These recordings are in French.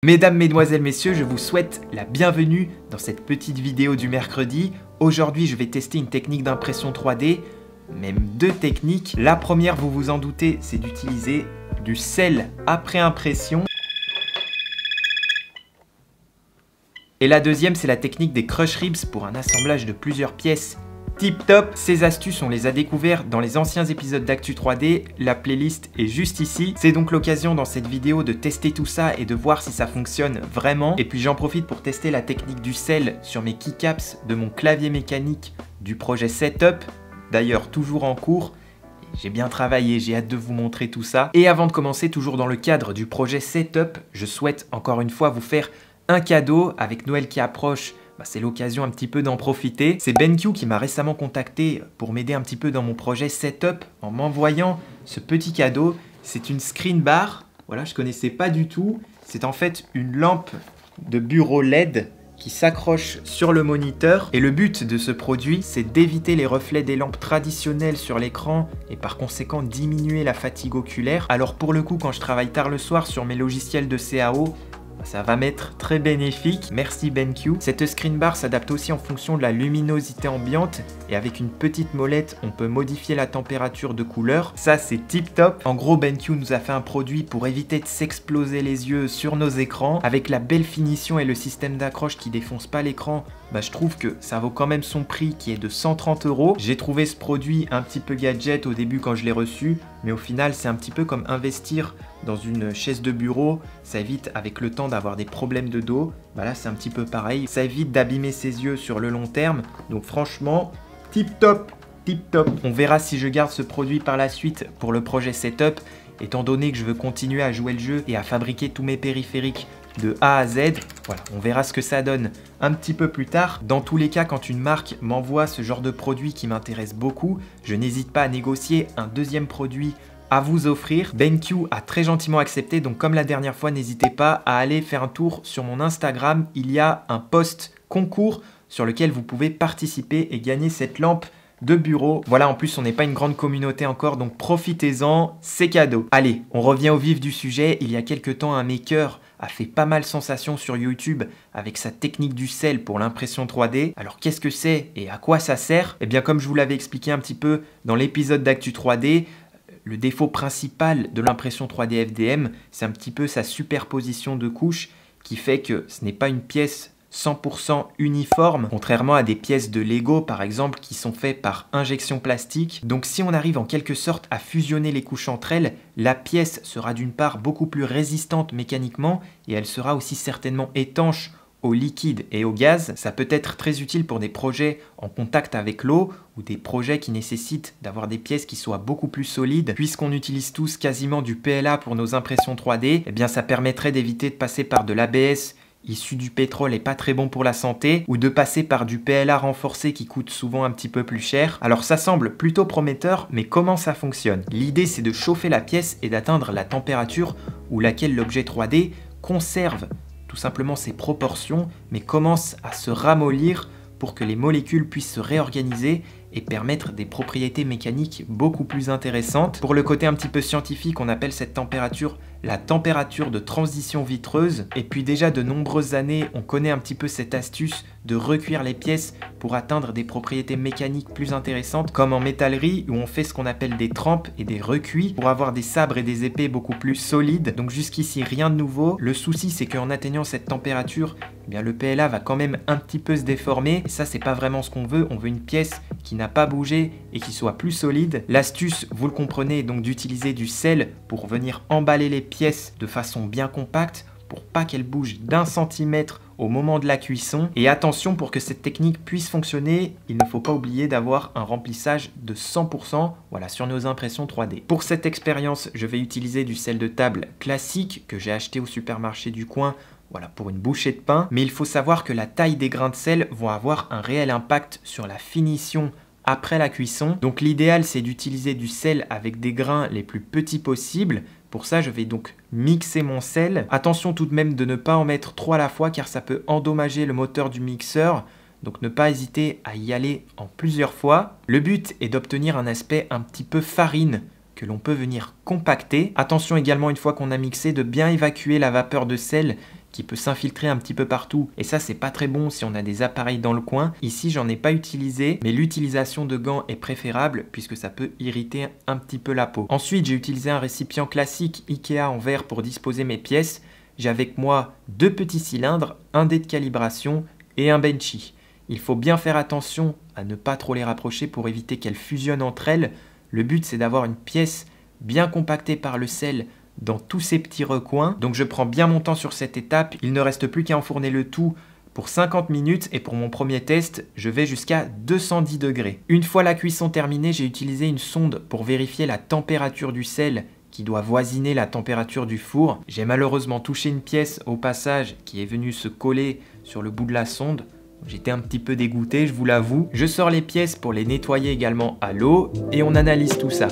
Mesdames, mesdemoiselles, messieurs, je vous souhaite la bienvenue dans cette petite vidéo du mercredi. Aujourd'hui, je vais tester une technique d'impression 3D, même deux techniques. La première, vous vous en doutez, c'est d'utiliser du sel après impression. Et la deuxième, c'est la technique des crush ribs pour un assemblage de plusieurs pièces tip top. Ces astuces, on les a découvertes dans les anciens épisodes d'Actu 3D, la playlist est juste ici. C'est donc l'occasion dans cette vidéo de tester tout ça et de voir si ça fonctionne vraiment. Et puis j'en profite pour tester la technique du sel sur mes keycaps de mon clavier mécanique du projet Setup, d'ailleurs toujours en cours. J'ai bien travaillé, j'ai hâte de vous montrer tout ça. Et avant de commencer, toujours dans le cadre du projet Setup, je souhaite encore une fois vous faire un cadeau. Avec Noël qui approche, c'est l'occasion un petit peu d'en profiter. C'est BenQ qui m'a récemment contacté pour m'aider un petit peu dans mon projet Setup en m'envoyant ce petit cadeau. C'est une screen bar, voilà, je connaissais pas du tout. C'est en fait une lampe de bureau LED qui s'accroche sur le moniteur. Et le but de ce produit, c'est d'éviter les reflets des lampes traditionnelles sur l'écran et par conséquent diminuer la fatigue oculaire. Alors pour le coup, quand je travaille tard le soir sur mes logiciels de CAO, ça va m'être très bénéfique, merci BenQ. Cette screen bar s'adapte aussi en fonction de la luminosité ambiante et avec une petite molette, on peut modifier la température de couleur. Ça, c'est tip top. En gros, BenQ nous a fait un produit pour éviter de s'exploser les yeux sur nos écrans. Avec la belle finition et le système d'accroche qui défonce pas l'écran, je trouve que ça vaut quand même son prix qui est de 130 €. J'ai trouvé ce produit un petit peu gadget au début quand je l'ai reçu, mais au final, c'est un petit peu comme investir dans une chaise de bureau. Ça évite avec le temps d'avoir des problèmes de dos. Là, c'est un petit peu pareil. Ça évite d'abîmer ses yeux sur le long terme. Donc franchement, tip top, tip top. On verra si je garde ce produit par la suite pour le projet Setup, étant donné que je veux continuer à jouer le jeu et à fabriquer tous mes périphériques de A à Z. Voilà, on verra ce que ça donne un petit peu plus tard. Dans tous les cas, quand une marque m'envoie ce genre de produit qui m'intéresse beaucoup, je n'hésite pas à négocier un deuxième produit à vous offrir. BenQ a très gentiment accepté, donc comme la dernière fois, n'hésitez pas à aller faire un tour sur mon Instagram. Il y a un post concours sur lequel vous pouvez participer et gagner cette lampe de bureau. Voilà, en plus on n'est pas une grande communauté encore, donc profitez-en, c'est cadeau. Allez, on revient au vif du sujet. Il y a quelques temps, un maker a fait pas mal sensation sur YouTube avec sa technique du sel pour l'impression 3D. Alors qu'est-ce que c'est et à quoi ça sert? Eh bien comme je vous l'avais expliqué un petit peu dans l'épisode d'Actu 3D, le défaut principal de l'impression 3D FDM, c'est un petit peu sa superposition de couches qui fait que ce n'est pas une pièce 100% uniforme, contrairement à des pièces de Lego par exemple qui sont faites par injection plastique. Donc si on arrive en quelque sorte à fusionner les couches entre elles, la pièce sera d'une part beaucoup plus résistante mécaniquement et elle sera aussi certainement étanche au liquide et au gaz. Ça peut être très utile pour des projets en contact avec l'eau ou des projets qui nécessitent d'avoir des pièces qui soient beaucoup plus solides. Puisqu'on utilise tous quasiment du PLA pour nos impressions 3D, eh bien ça permettrait d'éviter de passer par de l'ABS issu du pétrole et pas très bon pour la santé, ou de passer par du PLA renforcé qui coûte souvent un petit peu plus cher. Alors ça semble plutôt prometteur, mais comment ça fonctionne? L'idée, c'est de chauffer la pièce et d'atteindre la température où laquelle l'objet 3D conserve tout simplement ses proportions, mais commence à se ramollir pour que les molécules puissent se réorganiser et permettre des propriétés mécaniques beaucoup plus intéressantes. Pour le côté un petit peu scientifique, on appelle cette température la température de transition vitreuse. Et puis déjà de nombreuses années, on connaît un petit peu cette astuce de recuire les pièces pour atteindre des propriétés mécaniques plus intéressantes, comme en métallerie où on fait ce qu'on appelle des trempes et des recuits pour avoir des sabres et des épées beaucoup plus solides. Donc jusqu'ici, rien de nouveau. Le souci, c'est qu'en atteignant cette température, eh bien, le PLA va quand même un petit peu se déformer. Et ça, c'est pas vraiment ce qu'on veut. On veut une pièce qui n'a pas bougé et qui soit plus solide. L'astuce, vous le comprenez, est donc d'utiliser du sel pour venir emballer les pièces de façon bien compacte pour pas qu'elles bougent d'1 centimètre au moment de la cuisson. Et attention, pour que cette technique puisse fonctionner, il ne faut pas oublier d'avoir un remplissage de 100% sur nos impressions 3D. Pour cette expérience, je vais utiliser du sel de table classique que j'ai acheté au supermarché du coin. Pour une bouchée de pain. Mais il faut savoir que la taille des grains de sel vont avoir un réel impact sur la finition après la cuisson. Donc l'idéal, c'est d'utiliser du sel avec des grains les plus petits possibles. Pour ça, je vais donc mixer mon sel. Attention tout de même de ne pas en mettre trop à la fois car ça peut endommager le moteur du mixeur. Donc ne pas hésiter à y aller en plusieurs fois. Le but est d'obtenir un aspect un petit peu farine que l'on peut venir compacter. Attention également, une fois qu'on a mixé, de bien évacuer la vapeur de sel qui peut s'infiltrer un petit peu partout. Et ça, c'est pas très bon si on a des appareils dans le coin. Ici, j'en ai pas utilisé, mais l'utilisation de gants est préférable puisque ça peut irriter un petit peu la peau. Ensuite, j'ai utilisé un récipient classique Ikea en verre pour disposer mes pièces. J'ai avec moi 2 petits cylindres, un dé de calibration et un benchy. Il faut bien faire attention à ne pas trop les rapprocher pour éviter qu'elles fusionnent entre elles. Le but, c'est d'avoir une pièce bien compactée par le sel dans tous ces petits recoins. Donc je prends bien mon temps sur cette étape. Il ne reste plus qu'à enfourner le tout pour 50 minutes et pour mon premier test, je vais jusqu'à 210 degrés. Une fois la cuisson terminée, j'ai utilisé une sonde pour vérifier la température du sel qui doit voisiner la température du four. J'ai malheureusement touché une pièce au passage qui est venue se coller sur le bout de la sonde. J'étais un petit peu dégoûté, je vous l'avoue. Je sors les pièces pour les nettoyer également à l'eau et on analyse tout ça.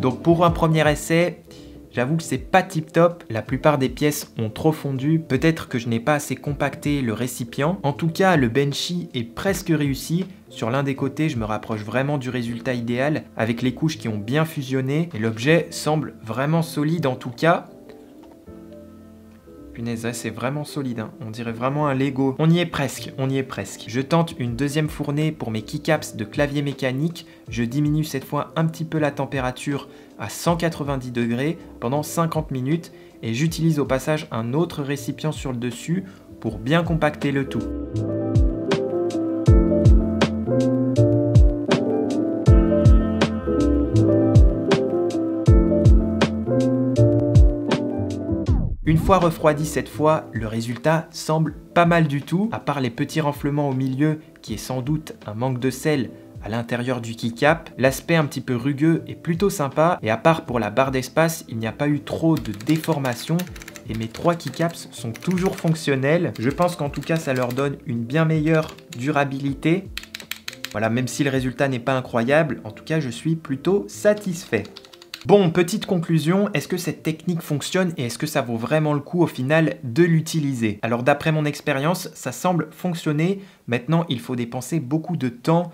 Donc pour un premier essai, j'avoue que c'est pas tip top, la plupart des pièces ont trop fondu, peut-être que je n'ai pas assez compacté le récipient. En tout cas, le benchy est presque réussi. Sur l'un des côtés, je me rapproche vraiment du résultat idéal avec les couches qui ont bien fusionné et l'objet semble vraiment solide en tout cas. Punaise, c'est vraiment solide, hein. On dirait vraiment un Lego. On y est presque, on y est presque. Je tente une deuxième fournée pour mes keycaps de clavier mécanique. Je diminue cette fois un petit peu la température à 190 degrés pendant 50 minutes et j'utilise au passage un autre récipient sur le dessus pour bien compacter le tout. Une fois refroidi cette fois, le résultat semble pas mal du tout, à part les petits renflements au milieu qui est sans doute un manque de sel à l'intérieur du keycap. L'aspect un petit peu rugueux est plutôt sympa et à part pour la barre d'espace, il n'y a pas eu trop de déformation et mes 3 keycaps sont toujours fonctionnels. Je pense qu'en tout cas ça leur donne une bien meilleure durabilité. Voilà, même si le résultat n'est pas incroyable, en tout cas je suis plutôt satisfait. Bon, petite conclusion, est-ce que cette technique fonctionne et est-ce que ça vaut vraiment le coup au final de l'utiliser? Alors d'après mon expérience, ça semble fonctionner. Maintenant, il faut dépenser beaucoup de temps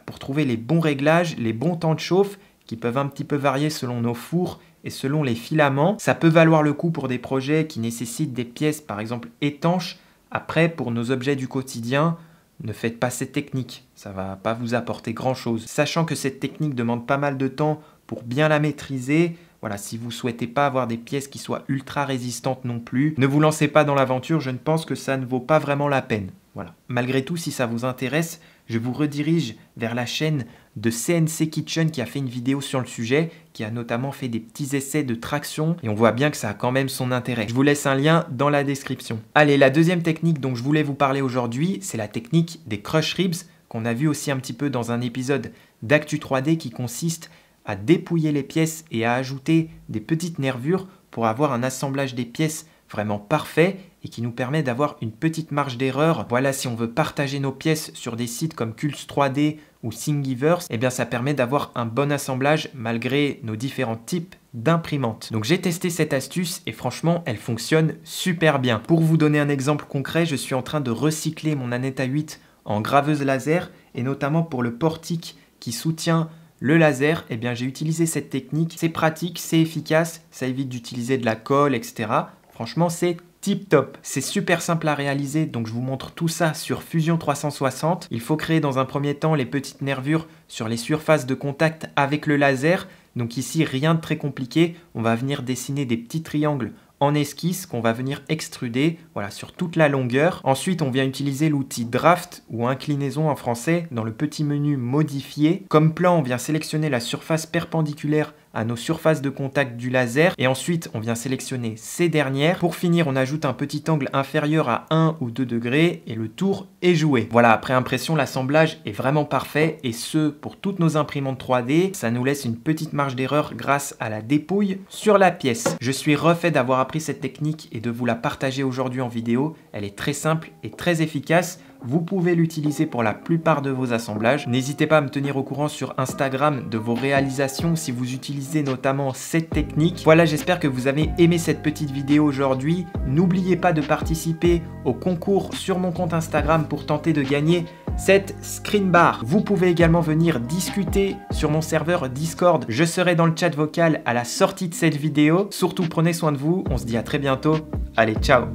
pour trouver les bons réglages, les bons temps de chauffe qui peuvent un petit peu varier selon nos fours et selon les filaments. Ça peut valoir le coup pour des projets qui nécessitent des pièces par exemple étanches. Après, pour nos objets du quotidien, ne faites pas cette technique, ça va pas vous apporter grand chose. Sachant que cette technique demande pas mal de temps pour bien la maîtriser, voilà, si vous souhaitez pas avoir des pièces qui soient ultra résistantes non plus, ne vous lancez pas dans l'aventure, je ne pense que ça ne vaut pas vraiment la peine. Voilà. Malgré tout, si ça vous intéresse, je vous redirige vers la chaîne de CNC Kitchen qui a fait une vidéo sur le sujet, qui a notamment fait des petits essais de traction et on voit bien que ça a quand même son intérêt. Je vous laisse un lien dans la description. Allez, la deuxième technique dont je voulais vous parler aujourd'hui, c'est la technique des crush ribs qu'on a vu aussi un petit peu dans un épisode d'Actu 3D qui consiste à dépouiller les pièces et à ajouter des petites nervures pour avoir un assemblage des pièces vraiment parfait et qui nous permet d'avoir une petite marge d'erreur. Voilà, si on veut partager nos pièces sur des sites comme Kulz 3D ou Thingiverse, eh bien ça permet d'avoir un bon assemblage malgré nos différents types d'imprimantes. Donc j'ai testé cette astuce et franchement elle fonctionne super bien. Pour vous donner un exemple concret, je suis en train de recycler mon Anetta 8 en graveuse laser et notamment pour le portique qui soutient le laser, eh bien j'ai utilisé cette technique, c'est pratique, c'est efficace, ça évite d'utiliser de la colle, etc. Franchement, c'est tip top. C'est super simple à réaliser, donc je vous montre tout ça sur Fusion 360. Il faut créer dans un premier temps les petites nervures sur les surfaces de contact avec le laser. Donc ici, rien de très compliqué. On va venir dessiner des petits triangles en esquisse qu'on va venir extruder sur toute la longueur. Ensuite, on vient utiliser l'outil Draft ou inclinaison en français dans le petit menu modifier. Comme plan, on vient sélectionner la surface perpendiculaire à nos surfaces de contact du laser et ensuite on vient sélectionner ces dernières. Pour finir, on ajoute un petit angle inférieur à 1 ou 2 degrés et le tour est joué. Voilà, après impression, l'assemblage est vraiment parfait et ce pour toutes nos imprimantes 3D. Ça nous laisse une petite marge d'erreur grâce à la dépouille sur la pièce. Je suis refait d'avoir appris cette technique et de vous la partager aujourd'hui en vidéo. Elle est très simple et très efficace. Vous pouvez l'utiliser pour la plupart de vos assemblages. N'hésitez pas à me tenir au courant sur Instagram de vos réalisations si vous utilisez notamment cette technique. Voilà, j'espère que vous avez aimé cette petite vidéo aujourd'hui. N'oubliez pas de participer au concours sur mon compte Instagram pour tenter de gagner cette screen bar. Vous pouvez également venir discuter sur mon serveur Discord. Je serai dans le chat vocal à la sortie de cette vidéo. Surtout prenez soin de vous, on se dit à très bientôt. Allez, ciao!